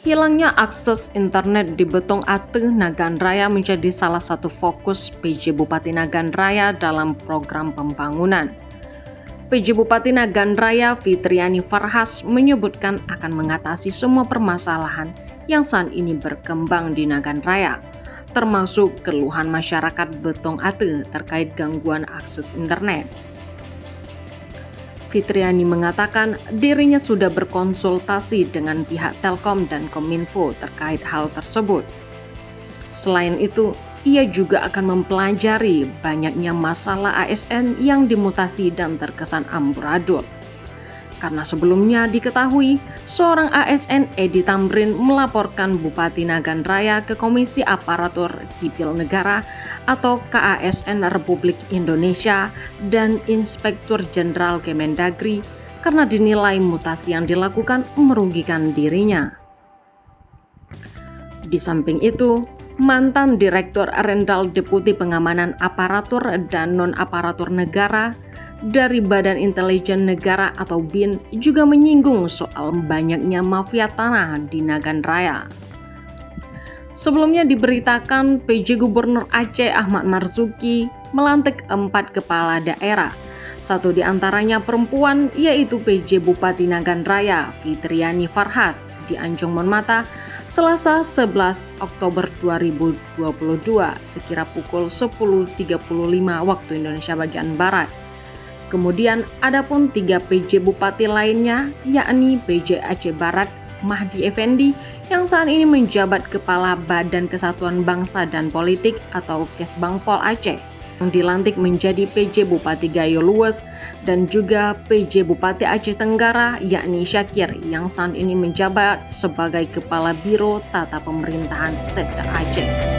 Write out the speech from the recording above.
Hilangnya akses internet di Betong Ate, Nagan Raya menjadi salah satu fokus PJ Bupati Nagan Raya dalam program pembangunan. PJ Bupati Nagan Raya Fitriani Farhas menyebutkan akan mengatasi semua permasalahan yang saat ini berkembang di Nagan Raya, termasuk keluhan masyarakat Betong Ate terkait gangguan akses internet. Fitriani mengatakan dirinya sudah berkonsultasi dengan pihak Telkom dan Kominfo terkait hal tersebut. Selain itu, ia juga akan mempelajari banyaknya masalah ASN yang dimutasi dan terkesan amburadul. Karena sebelumnya diketahui, seorang ASN Edi Tamrin melaporkan Bupati Nagan Raya ke Komisi Aparatur Sipil Negara atau KASN Republik Indonesia dan Inspektur Jenderal Kemendagri karena dinilai mutasi yang dilakukan merugikan dirinya. Di samping itu, mantan Direktur Rendal Deputi Pengamanan Aparatur dan Non-Aparatur Negara dari Badan Intelijen Negara atau BIN juga menyinggung soal banyaknya mafia tanah di Nagan Raya. Sebelumnya diberitakan PJ Gubernur Aceh Ahmad Marzuki melantik 4 kepala daerah. Satu di antaranya perempuan, yaitu PJ Bupati Nagan Raya Fitriani Farhas di Anjong Monmata, Selasa 11 Oktober 2022 sekira pukul 10.35 waktu Indonesia bagian Barat. Kemudian adapun 3 PJ Bupati lainnya, yakni PJ Aceh Barat Mahdi Effendi yang saat ini menjabat Kepala Badan Kesatuan Bangsa dan Politik atau Kesbangpol Aceh, yang dilantik menjadi PJ Bupati Gayo Luwes, dan juga PJ Bupati Aceh Tenggara yakni Syakir yang saat ini menjabat sebagai Kepala Biro Tata Pemerintahan Setda Aceh.